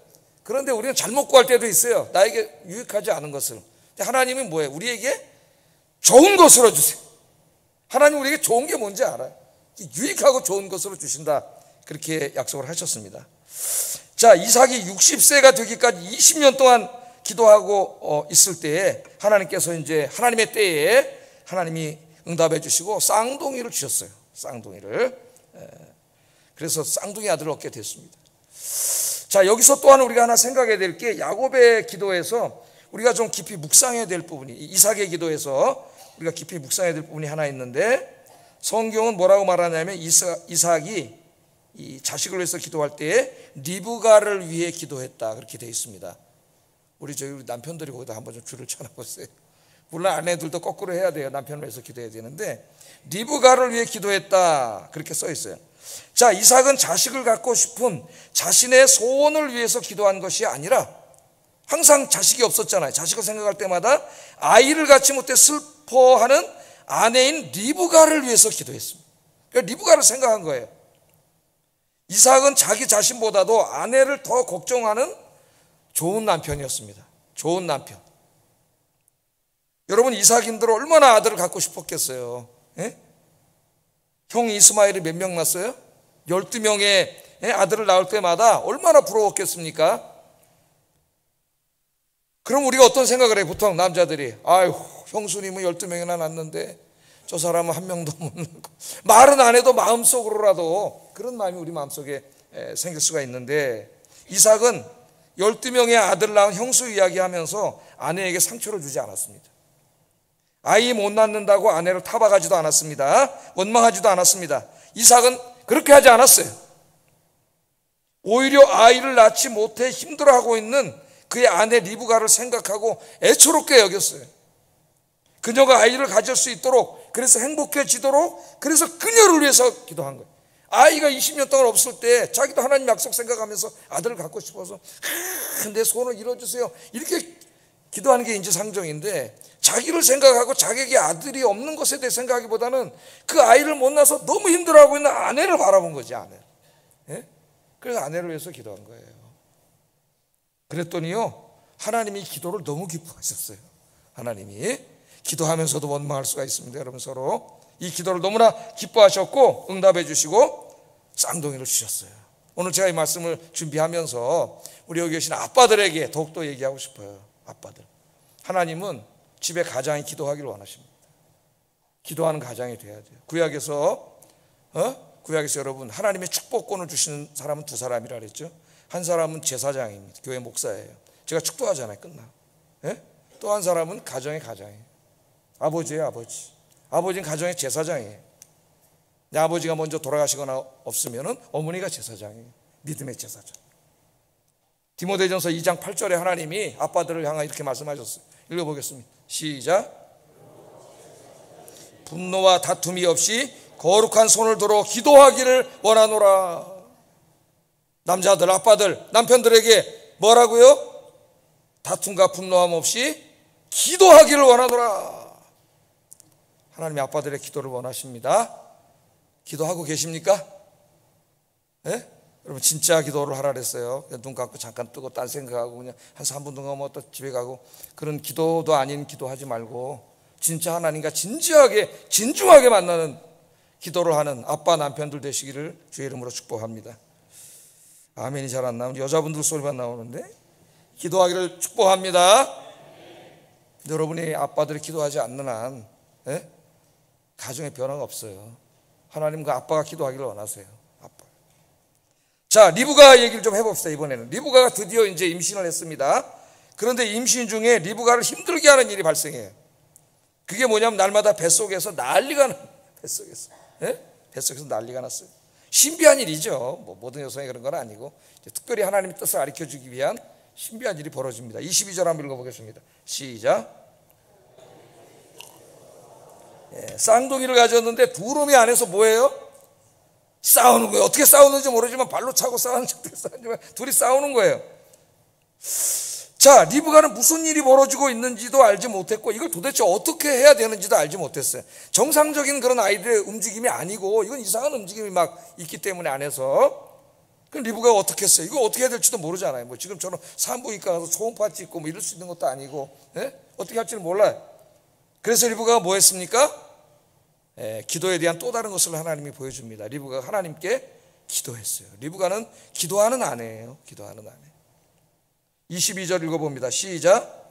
그런데 우리는 잘못 구할 때도 있어요. 나에게 유익하지 않은 것을. 하나님은 뭐예요? 우리에게 좋은 것으로 주세요. 하나님 우리에게 좋은 게 뭔지 알아요. 유익하고 좋은 것으로 주신다. 그렇게 약속을 하셨습니다. 자, 이삭이 60세가 되기까지 20년 동안 기도하고 있을 때에 하나님께서 이제 하나님의 때에 하나님이 응답해 주시고 쌍둥이를 주셨어요. 쌍둥이를. 그래서 쌍둥이 아들을 얻게 됐습니다. 자, 여기서 또한 우리가 하나 생각해야 될 게 야곱의 기도에서 우리가 좀 깊이 묵상해야 될 부분이, 이삭의 기도에서 우리가 깊이 묵상해야 될 부분이 하나 있는데, 성경은 뭐라고 말하냐면 이삭이 이 자식을 위해서 기도할 때에 리브가를 위해 기도했다, 그렇게 되어 있습니다. 우리 남편들이 거기다 한번 좀 줄을 쳐놔보세요. 물론 아내들도 거꾸로 해야 돼요. 남편을 위해서 기도해야 되는데 리브가를 위해 기도했다, 그렇게 써 있어요. 자, 이삭은 자식을 갖고 싶은 자신의 소원을 위해서 기도한 것이 아니라, 항상 자식이 없었잖아요. 자식을 생각할 때마다 아이를 갖지 못해 슬퍼하는 아내인 리브가를 위해서 기도했습니다. 그러니까 리브가를 생각한 거예요. 이삭은 자기 자신보다도 아내를 더 걱정하는 좋은 남편이었습니다. 좋은 남편. 여러분, 이삭인들 얼마나 아들을 갖고 싶었겠어요. 예? 형 이스마엘이 몇 명 낳았어요? 12명의 아들을 낳을 때마다 얼마나 부러웠겠습니까? 그럼 우리가 어떤 생각을 해요? 보통 남자들이, 아유, 형수님은 12명이나 낳았는데 저 사람은 한 명도 못 낳고, 말은 안 해도 마음속으로라도 그런 마음이 우리 마음속에 생길 수가 있는데, 이삭은 12명의 아들을 낳은 형수 이야기하면서 아내에게 상처를 주지 않았습니다. 아이 못 낳는다고 아내를 타박하지도 않았습니다. 원망하지도 않았습니다. 이삭은 그렇게 하지 않았어요. 오히려 아이를 낳지 못해 힘들어하고 있는 그의 아내 리브가를 생각하고 애처롭게 여겼어요. 그녀가 아이를 가질 수 있도록, 그래서 행복해지도록, 그래서 그녀를 위해서 기도한 거예요. 아이가 20년 동안 없을 때 자기도 하나님 약속 생각하면서 아들을 갖고 싶어서 내 소원을 이뤄주세요, 이렇게 기도하는 게 인지상정인데, 자기를 생각하고 자기에게 아들이 없는 것에 대해 생각하기보다는 그 아이를 못 낳아서 너무 힘들어하고 있는 아내를 바라본 거지, 아내. 예? 그래서 아내를 위해서 기도한 거예요. 그랬더니요, 하나님이 기도를 너무 기뻐하셨어요. 하나님이 기도하면서도 원망할 수가 있습니다. 여러분, 서로 이 기도를 너무나 기뻐하셨고 응답해 주시고 쌍둥이를 주셨어요. 오늘 제가 이 말씀을 준비하면서 우리 여기 계신 아빠들에게 더욱더 얘기하고 싶어요. 아빠들, 하나님은 집에 가장이 기도하기를 원하십니다. 기도하는 가장이 돼야 돼요. 구약에서 여러분, 하나님의 축복권을 주시는 사람은 두 사람이라 그랬죠. 한 사람은 제사장입니다. 교회 목사예요. 제가 축도하잖아요. 끝나. 예? 또 한 사람은 가정의 가장이에요. 아버지예요, 아버지. 아버지는 가정의 제사장이에요. 내 아버지가 먼저 돌아가시거나 없으면은 어머니가 제사장이에요. 믿음의 제사장. 디모데전서 2장 8절에 하나님이 아빠들을 향하여 이렇게 말씀하셨어요. 읽어보겠습니다. 시작. 분노와 다툼이 없이 거룩한 손을 들어 기도하기를 원하노라. 남자들, 아빠들, 남편들에게 뭐라고요? 다툼과 분노함 없이 기도하기를 원하노라. 하나님이 아빠들의 기도를 원하십니다. 기도하고 계십니까? 네? 여러분, 진짜 기도를 하라 그랬어요. 눈 감고 잠깐 뜨고 딴 생각하고 그냥 한 3분 동안 또 집에 가고, 그런 기도도 아닌 기도하지 말고 진짜 하나님과 진중하게 만나는 기도를 하는 아빠 남편들 되시기를 주의 이름으로 축복합니다. 아멘이 잘 안 나오는 여자분들 소리만 나오는데, 기도하기를 축복합니다. 여러분이 아빠들이 기도하지 않는 한 가정에 변화가 없어요. 하나님과 아빠가 기도하기를 원하세요. 아빠. 자, 리브가 얘기를 좀 해봅시다. 이번에는 리브가가 드디어 이제 임신을 했습니다. 그런데 임신 중에 리브가를 힘들게 하는 일이 발생해요. 그게 뭐냐면 날마다 뱃속에서 난리가 나요. 뱃속에서 난리가 났어요. 신비한 일이죠. 모든 여성이 그런 건 아니고, 특별히 하나님의 뜻을 가르쳐주기 위한 신비한 일이 벌어집니다. 22절 한번 읽어보겠습니다. 시작. 쌍둥이를 가졌는데 두 놈이 안에서 뭐예요? 싸우는 거예요. 어떻게 싸우는지 모르지만 발로 차고 싸우는지 어떻게 싸우는지 둘이 싸우는 거예요. 자, 리브가는 무슨 일이 벌어지고 있는지도 알지 못했고 이걸 도대체 어떻게 해야 되는지도 알지 못했어요. 정상적인 그런 아이들의 움직임이 아니고 이건 이상한 움직임이 막 있기 때문에 안에서. 그럼 리브가가 어떻게 했어요? 이거 어떻게 해야 될지도 모르잖아요. 뭐 지금처럼 산부인과 가서 초음파 찍고 뭐 이럴 수 있는 것도 아니고 어떻게 할지는 몰라요. 그래서 리브가가 뭐 했습니까? 기도에 대한 또 다른 것을 하나님이 보여줍니다. 리브가가 하나님께 기도했어요. 리브가는 기도하는 아내예요. 기도하는 아내. 22절 읽어봅니다. 시작.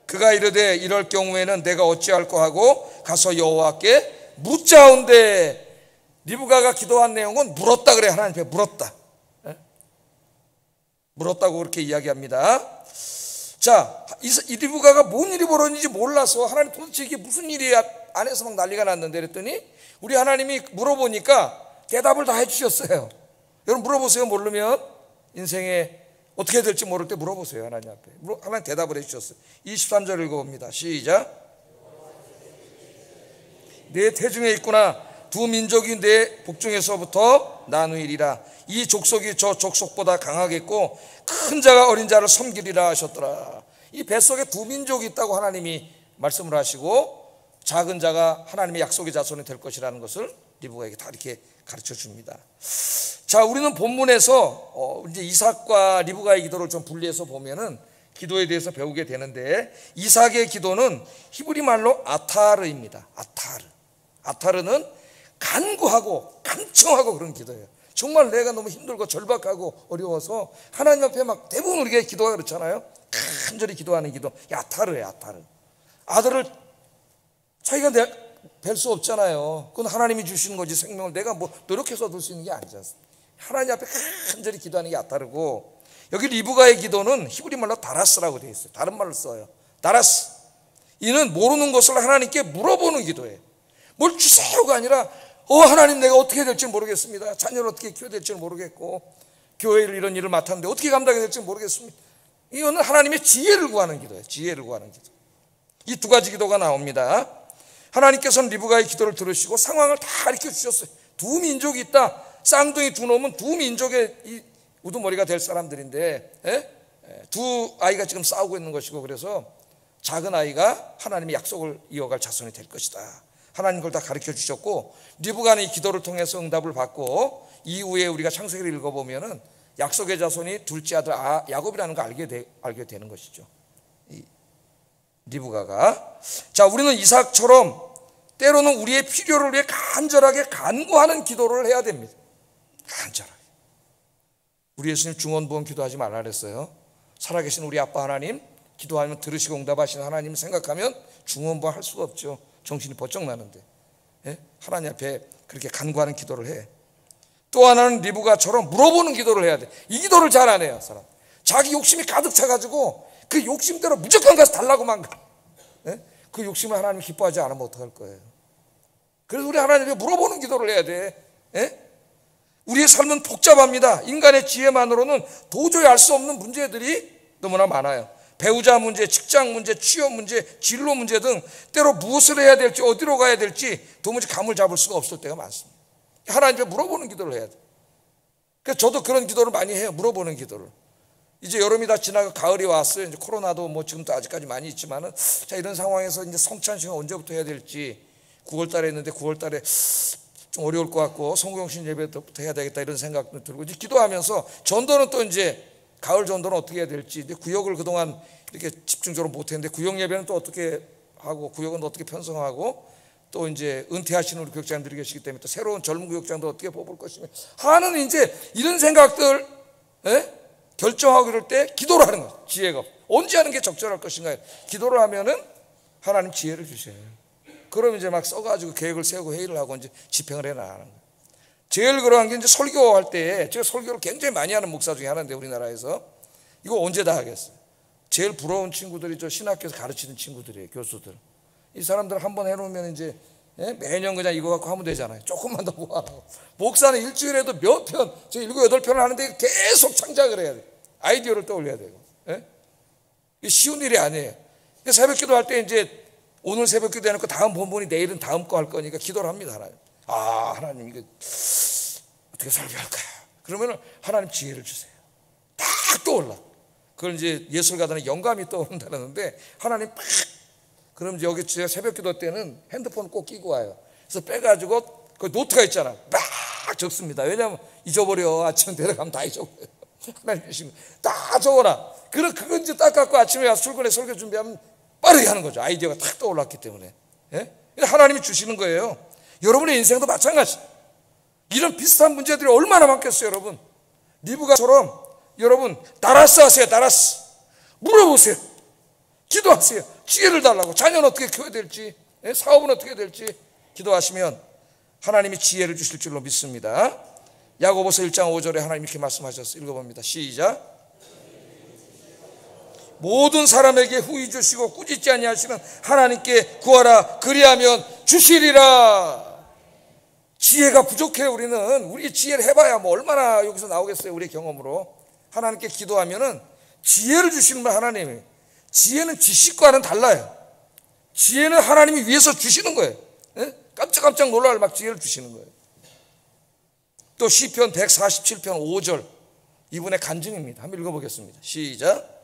그가 이르되 이럴 경우에는 내가 어찌할꼬 하고 가서 여호와께 묻자온대. 리브가가 기도한 내용은 물었다 그래요. 하나님 앞에 물었다. 물었다고 그렇게 이야기합니다. 자, 이 리브가가 뭔 일이 벌어졌는지 몰라서 하나님 도대체 이게 무슨 일이야 안에서 막 난리가 났는데 그랬더니 우리 하나님이 물어보니까 대답을 다 해주셨어요. 여러분 물어보세요. 모르면 인생에 어떻게 될지 모를 때 물어보세요. 하나님 앞에. 하나님 대답을 해주셨어요. 23절 읽어봅니다. 시작. 내 태중에 있구나. 두 민족이 내 복중에서부터 나누이리라. 이 족속이 저 족속보다 강하겠고 큰 자가 어린 자를 섬기리라 하셨더라. 이 뱃속에 두 민족이 있다고 하나님이 말씀을 하시고 작은 자가 하나님의 약속의 자손이 될 것이라는 것을 리브가에게 다 이렇게 가르쳐 줍니다. 자, 우리는 본문에서 이제 이삭과 리브가의 기도를 좀 분리해서 보면은 기도에 대해서 배우게 되는데 이삭의 기도는 히브리 말로 아타르입니다. 아타르는 간구하고 간청하고 그런 기도예요. 정말 내가 너무 힘들고 절박하고 어려워서 하나님 앞에 막 대부분 우리가 기도가 그렇잖아요. 간절히 기도하는 기도. 아타르예요. 아타르. 아들을 자기가 뵐 수 없잖아요. 그건 하나님이 주시는 거지. 생명을 내가 뭐 노력해서 얻을 수 있는 게 아니지 않습니까? 하나님 앞에 간절히 기도하는 게 아타르고, 여기 리브가의 기도는 히브리 말로 다라스라고 되어 있어요. 다른 말로 써요. 다라스. 이는 모르는 것을 하나님께 물어보는 기도예요. 뭘 주세요가 아니라 하나님 내가 어떻게 해야 될지 모르겠습니다. 자녀를 어떻게 키워야 될지 모르겠고 교회를 이런 일을 맡았는데 어떻게 감당해야 될지 모르겠습니다. 이거는 하나님의 지혜를 구하는 기도예요. 지혜를 구하는 기도. 이 두 가지 기도가 나옵니다. 하나님께서는 리브가의 기도를 들으시고 상황을 다 가르쳐 주셨어요. 두 민족이 있다. 쌍둥이 두 놈은 두 민족의 이 우두머리가 될 사람들인데 두 아이가 지금 싸우고 있는 것이고, 그래서 작은 아이가 하나님의 약속을 이어갈 자손이 될 것이다. 하나님 그걸 다 가르쳐 주셨고, 리브가는 이 기도를 통해서 응답을 받고 이후에 우리가 창세기를 읽어보면은 약속의 자손이 둘째 아들 야곱이라는 걸 알게 되는 것이죠. 이 리브가가. 자, 우리는 이삭처럼 때로는 우리의 필요를 위해 간절하게 간구하는 기도를 해야 됩니다. 간절하게. 우리 예수님 중언부언 기도하지 말라 그랬어요. 살아계신 우리 아빠 하나님, 기도하면 들으시고 응답하시는 하나님 생각하면 중언부언 할 수가 없죠. 정신이 번쩍 나는데 하나님 앞에 그렇게 간구하는 기도를 해. 또 하나는 리브가처럼 물어보는 기도를 해야 돼. 이 기도를 잘 안 해요, 사람. 자기 욕심이 가득 차가지고 그 욕심대로 무조건 가서 달라고만 가. 그 욕심을 하나님 기뻐하지 않으면 어떡할 거예요. 그래서 우리 하나님께 물어보는 기도를 해야 돼. 우리의 삶은 복잡합니다. 인간의 지혜만으로는 도저히 알 수 없는 문제들이 너무나 많아요. 배우자 문제, 직장 문제, 취업 문제, 진로 문제 등 때로 무엇을 해야 될지, 어디로 가야 될지 도무지 감을 잡을 수가 없을 때가 많습니다. 하나님께 물어보는 기도를 해야 돼. 그래서 저도 그런 기도를 많이 해요. 물어보는 기도를. 이제 여름이 다 지나고 가을이 왔어요. 이제 코로나도 뭐 지금도 아직까지 많이 있지만은, 자, 이런 상황에서 이제 성찬식은 언제부터 해야 될지, 9월 달에 했는데 9월 달에 좀 어려울 것 같고 성공신 예배부터 해야 되겠다 이런 생각도 들고, 이제 기도하면서 전도는 또 이제 가을 전도는 어떻게 해야 될지, 구역을 그동안 이렇게 집중적으로 못했는데 구역 예배는 또 어떻게 하고, 구역은 어떻게 편성하고, 또 이제 은퇴하시는 우리 교육장님들이 계시기 때문에 또 새로운 젊은 교육장도 어떻게 뽑을 것이며 하는 이제 이런 생각들 결정하고 그럴 때 기도를 하는 거예요. 지혜가 언제 하는 게 적절할 것인가요? 기도를 하면은 하나님 지혜를 주셔요. 그럼 이제 막 써가지고 계획을 세우고 회의를 하고 이제 집행을 해 나가는 거예요. 제일 그러한 게 이제 설교할 때, 제가 설교를 굉장히 많이 하는 목사 중에 하나인데 우리나라에서 이거 언제 다 하겠어요? 제일 부러운 친구들이 저 신학교에서 가르치는 친구들이에요. 교수들. 이 사람들 한번 해놓으면 이제 매년 그냥 이거 갖고 하면 되잖아요. 조금만 더 모아놓고. 목사는 일주일에도 몇 편, 저 7, 8편을 하는데 계속 창작을 해야 돼요. 아이디어를 떠올려야 되고. 이게 쉬운 일이 아니에요. 새벽 기도할 때 이제 오늘 새벽 기도 해놓고 다음 본문이 내일은 다음 거 할 거니까 기도를 합니다. 하나님. 하나님 이거 어떻게 설교할까요? 그러면 하나님 지혜를 주세요. 딱 떠올라. 그걸 이제 예술가들은 영감이 떠오른다는데 하나님 팍. 그럼 이제 여기 제가 새벽 기도 때는 핸드폰 꼭 끼고 와요. 그래서 빼가지고 그 노트가 있잖아. 막 적습니다. 왜냐하면 잊어버려. 아침에 내려가면 다 잊어버려요. 하나님 주시면 다 적어놔. 그건 이제 딱 갖고 아침에 와서 출근해 설교 준비하면 빠르게 하는 거죠. 아이디어가 탁 떠올랐기 때문에. 예? 하나님이 주시는 거예요. 여러분의 인생도 마찬가지. 이런 비슷한 문제들이 얼마나 많겠어요, 여러분. 리브가처럼 여러분 나라스 하세요. 나라스. 물어보세요. 기도하세요. 지혜를 달라고. 자녀는 어떻게 키워야 될지, 사업은 어떻게 될지 기도하시면 하나님이 지혜를 주실 줄로 믿습니다. 야고보서 1장 5절에 하나님 이렇게 말씀하셨어요. 읽어봅니다. 시작. 모든 사람에게 후히 주시고 꾸짖지 아니하시는 하나님께 구하라. 그리하면 주시리라. 지혜가 부족해요. 우리 지혜를 해봐야 뭐 얼마나 여기서 나오겠어요. 우리 경험으로. 하나님께 기도하면은 지혜를 주시는 분 하나님이. 지혜는 지식과는 달라요. 지혜는 하나님이 위해서 주시는 거예요. 예? 깜짝깜짝 놀랄 막 지혜를 주시는 거예요. 또 시편 147편 5절 이분의 간증입니다. 한번 읽어보겠습니다. 시작.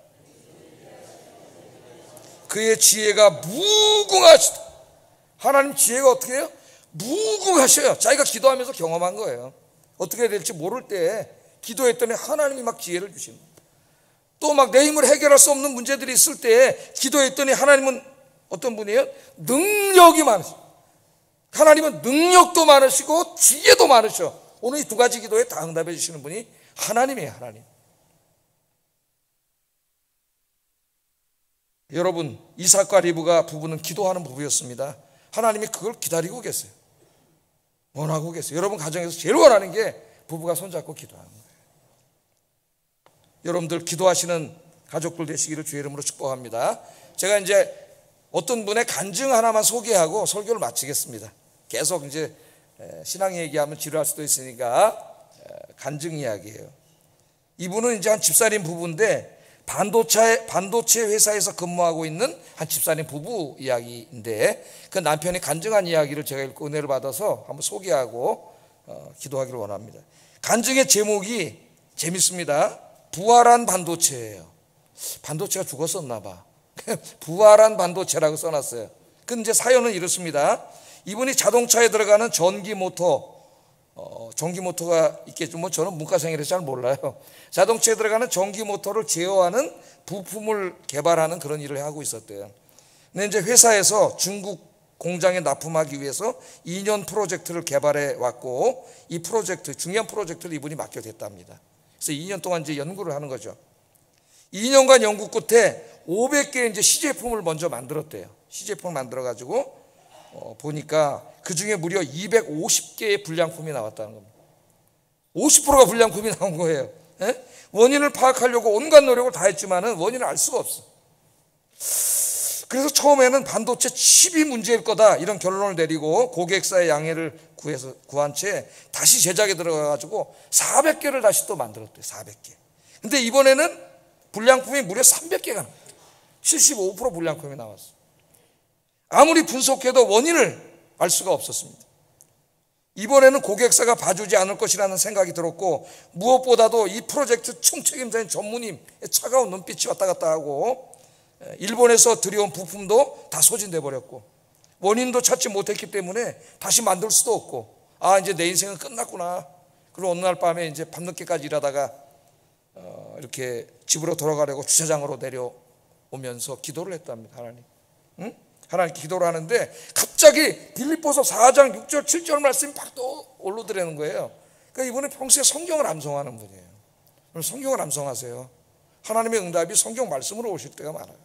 그의 지혜가 무궁하시다. 하나님 지혜가 어떻게 해요? 무궁하셔요. 자기가 기도하면서 경험한 거예요. 어떻게 될지 모를 때 기도했더니 하나님이 막 지혜를 주시는 거예요. 또 막 내 힘으로 해결할 수 없는 문제들이 있을 때 기도했더니 하나님은 어떤 분이에요? 능력이 많으시고, 하나님은 능력도 많으시고 지혜도 많으셔. 오늘 이 두 가지 기도에 다 응답해 주시는 분이 하나님이에요. 하나님. 여러분, 이삭과 리브가 부부는 기도하는 부부였습니다. 하나님이 그걸 기다리고 계세요. 원하고 계세요. 여러분 가정에서 제일 원하는 게 부부가 손잡고 기도하는 거예요. 여러분들 기도하시는 가족들 되시기를 주의 이름으로 축복합니다. 제가 이제 어떤 분의 간증 하나만 소개하고 설교를 마치겠습니다. 계속 이제 신앙 얘기하면 지루할 수도 있으니까 간증 이야기예요. 이분은 이제 한 집사님 부부인데 반도체 회사에서 근무하고 있는 한 집사님 부부 이야기인데 그 남편이 간증한 이야기를 제가 읽고 은혜를 받아서 한번 소개하고 기도하기를 원합니다. 간증의 제목이 재밌습니다. 부활한 반도체예요. 반도체가 죽었었나 봐. 부활한 반도체라고 써놨어요. 근데 이제 사연은 이렇습니다. 이분이 자동차에 들어가는 전기 모터가 있겠죠. 뭐 저는 문과생이라서 잘 몰라요. 자동차에 들어가는 전기 모터를 제어하는 부품을 개발하는 그런 일을 하고 있었대요. 근데 이제 회사에서 중국 공장에 납품하기 위해서 2년 프로젝트를 개발해 왔고 이 프로젝트, 중요한 프로젝트를 이분이 맡게 됐답니다. 그래서 2년 동안 이제 연구를 하는 거죠. 2년간 연구 끝에 500개의 이제 시제품을 먼저 만들었대요. 시제품을 만들어가지고 보니까 그 중에 무려 250개의 불량품이 나왔다는 겁니다. 50%가 불량품이 나온 거예요. 예? 원인을 파악하려고 온갖 노력을 다 했지만은 원인을 알 수가 없어. 그래서 처음에는 반도체 칩이 문제일 거다 이런 결론을 내리고 고객사의 양해를 구한 채 다시 제작에 들어가가지고 400개를 다시 또 만들었대요. 400개. 근데 이번에는 불량품이 무려 300개가 나왔대요. 75% 불량품이 나왔어. 아무리 분석해도 원인을 알 수가 없었습니다. 이번에는 고객사가 봐주지 않을 것이라는 생각이 들었고 무엇보다도 이 프로젝트 총책임자인 전무님의 차가운 눈빛이 왔다 갔다 하고 일본에서 들여온 부품도 다 소진돼 버렸고 원인도 찾지 못했기 때문에 다시 만들 수도 없고 이제 내 인생은 끝났구나. 그리고 어느 날 밤에 이제 밤늦게까지 일하다가 이렇게 집으로 돌아가려고 주차장으로 내려오면서 기도를 했답니다. 하나님. 응? 하나님께 기도를 하는데 갑자기 빌립보서 4장 6절 7절 말씀이 막 또 올라오더라는 거예요. 그러니까 이분은 평소에 성경을 암송하는 분이에요. 그럼 성경을 암송하세요. 하나님의 응답이 성경 말씀으로 오실 때가 많아요.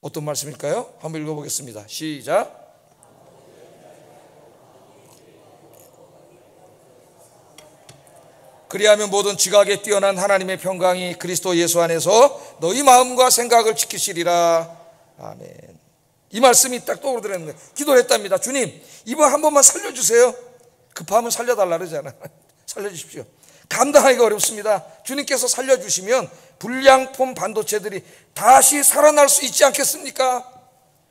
어떤 말씀일까요? 한번 읽어보겠습니다. 시작. 그리하면 모든 지각에 뛰어난 하나님의 평강이 그리스도 예수 안에서 너희 마음과 생각을 지키시리라. 아멘. 이 말씀이 딱 떠오르더라는 거예요. 기도를 했답니다. 주님, 이번 한 번만 살려주세요. 급하면 살려달라 그러잖아요. 살려주십시오. 감당하기가 어렵습니다. 주님께서 살려주시면 불량품 반도체들이 다시 살아날 수 있지 않겠습니까?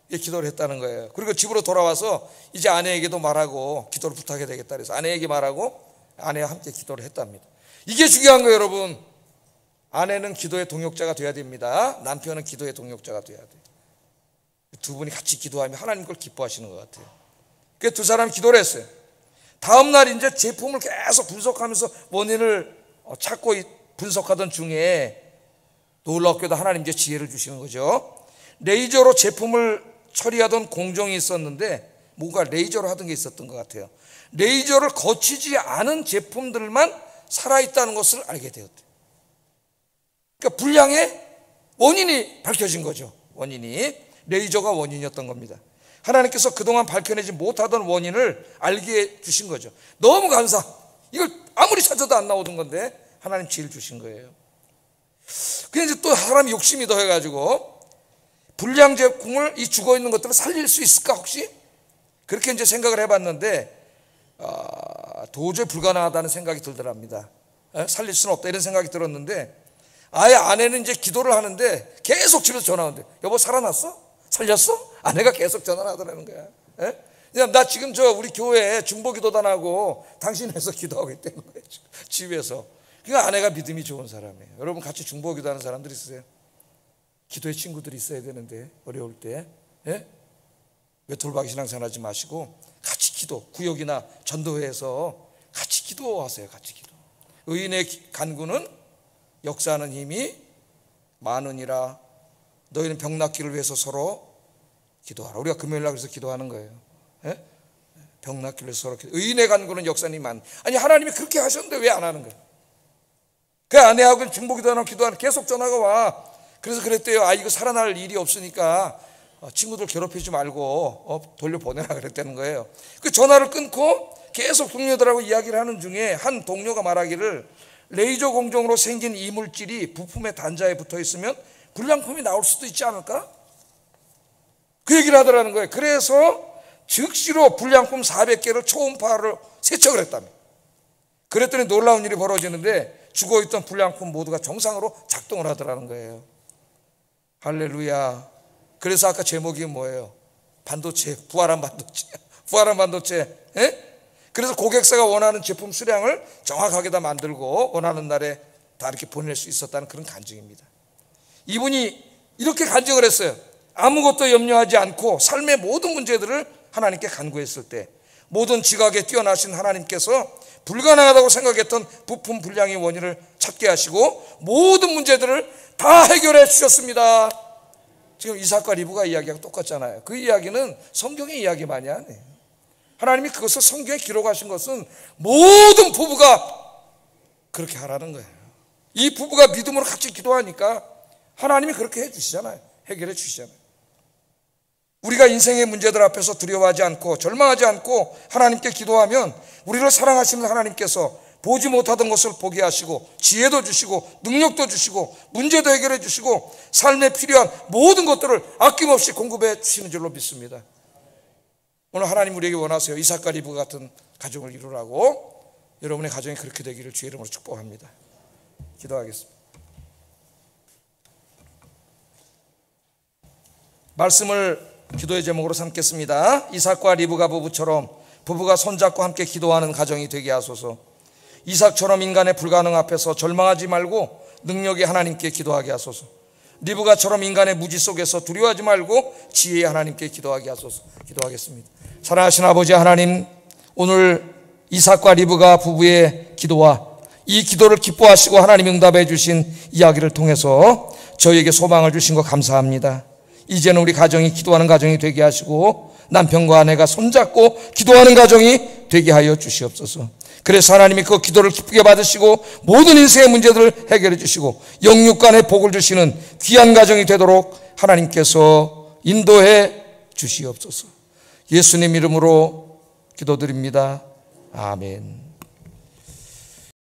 기도를 했다는 거예요. 그리고 집으로 돌아와서 이제 아내에게도 말하고 기도를 부탁해야 되겠다 그래서 아내에게 말하고 아내와 함께 기도를 했답니다. 이게 중요한 거예요, 여러분. 아내는 기도의 동역자가 돼야 됩니다. 남편은 기도의 동역자가 돼야 돼요. 두 분이 같이 기도하면 하나님 걸 기뻐하시는 것 같아요. 그래서 두 사람이 기도를 했어요. 다음 날 이제 제품을 계속 분석하면서 원인을 찾고 분석하던 중에 놀랍게도 하나님께 지혜를 주시는 거죠. 레이저로 제품을 처리하던 공정이 있었는데 뭔가 레이저로 하던 게 있었던 것 같아요. 레이저를 거치지 않은 제품들만 살아있다는 것을 알게 되었대요. 그러니까 불량의 원인이 밝혀진 거죠. 원인이 레이저가 원인이었던 겁니다. 하나님께서 그동안 밝혀내지 못하던 원인을 알게 해 주신 거죠. 너무 감사. 이걸 아무리 찾아도 안 나오던 건데 하나님 지혜를 주신 거예요. 근데 이제 또 사람이 욕심이 더해가지고 불량 제품을 이 죽어있는 것들을 살릴 수 있을까 혹시? 그렇게 이제 생각을 해봤는데 도저히 불가능하다는 생각이 들더랍니다. 살릴 수는 없다 이런 생각이 들었는데 아예 아내는 이제 기도를 하는데 계속 집에서 전화 오는데 여보 살아났어? 살렸어? 아내가 계속 전화를 하더라는 거야. 그냥 나 지금 우리 교회에 중보기도단하고 당신에서 기도하고 있다는 거예요. 집에서. 그러니까 아내가 믿음이 좋은 사람이에요. 여러분 같이 중보기도하는 사람들 있으세요? 기도의 친구들이 있어야 되는데 어려울 때 왜 돌박이 신앙생활 하지 마시고 같이 기도, 구역이나 전도회에서 같이 기도하세요. 같이 기도. 의인의 간구는 역사하는 힘이 많으니라. 너희는 병 낫기를 위해서 서로 기도하라. 우리가 금요일날 그래서 기도하는 거예요. 병 낫기를 위해서 서로 기도. 의인의 간구는 역사는 힘이 많. 아니 하나님이 그렇게 하셨는데 왜 안 하는 거예요? 그 아내하고는 중보기도하는 기도하는 계속 전화가 와. 그래서 그랬대요. 이거 살아날 일이 없으니까 친구들 괴롭히지 말고 돌려보내라 그랬다는 거예요. 그 전화를 끊고 계속 동료들하고 이야기를 하는 중에 한 동료가 말하기를 레이저 공정으로 생긴 이물질이 부품의 단자에 붙어 있으면 불량품이 나올 수도 있지 않을까? 그 얘기를 하더라는 거예요. 그래서 즉시로 불량품 400개를 초음파로 세척을 했답니다. 그랬더니 놀라운 일이 벌어지는데 죽어있던 불량품 모두가 정상으로 작동을 하더라는 거예요. 할렐루야. 그래서 아까 제목이 뭐예요? 반도체, 부활한 반도체. 부활한 반도체. 그래서 고객사가 원하는 제품 수량을 정확하게 다 만들고 원하는 날에 다 이렇게 보낼 수 있었다는 그런 간증입니다. 이분이 이렇게 간증을 했어요. 아무것도 염려하지 않고 삶의 모든 문제들을 하나님께 간구했을 때 모든 지각에 뛰어나신 하나님께서 불가능하다고 생각했던 부품 불량의 원인을 찾게 하시고 모든 문제들을 다 해결해 주셨습니다. 지금 이삭과 리브가 이야기하고 똑같잖아요. 그 이야기는 성경의 이야기만이 아니에요. 하나님이 그것을 성경에 기록하신 것은 모든 부부가 그렇게 하라는 거예요. 이 부부가 믿음으로 같이 기도하니까 하나님이 그렇게 해주시잖아요. 해결해 주시잖아요. 우리가 인생의 문제들 앞에서 두려워하지 않고 절망하지 않고 하나님께 기도하면 우리를 사랑하시는 하나님께서 보지 못하던 것을 보게 하시고 지혜도 주시고 능력도 주시고 문제도 해결해 주시고 삶에 필요한 모든 것들을 아낌없이 공급해 주시는 줄로 믿습니다. 오늘 하나님 우리에게 원하세요. 이삭과 리브가 같은 가정을 이루라고. 여러분의 가정이 그렇게 되기를 주의 이름으로 축복합니다. 기도하겠습니다. 말씀을 기도의 제목으로 삼겠습니다. 이삭과 리브가 부부처럼 부부가 손잡고 함께 기도하는 가정이 되게 하소서. 이삭처럼 인간의 불가능 앞에서 절망하지 말고 능력이 하나님께 기도하게 하소서. 리브가처럼 인간의 무지 속에서 두려워하지 말고 지혜의 하나님께 기도하게 하소서. 기도하겠습니다. 사랑하신 아버지 하나님, 오늘 이삭과 리브가 부부의 기도와 이 기도를 기뻐하시고 하나님 응답해 주신 이야기를 통해서 저희에게 소망을 주신 것 감사합니다. 이제는 우리 가정이 기도하는 가정이 되게 하시고 남편과 아내가 손잡고 기도하는 가정이 되게 하여 주시옵소서. 그래서 하나님이 그 기도를 기쁘게 받으시고 모든 인생의 문제들을 해결해 주시고 영육간의 복을 주시는 귀한 가정이 되도록 하나님께서 인도해 주시옵소서. 예수님 이름으로 기도드립니다. 아멘.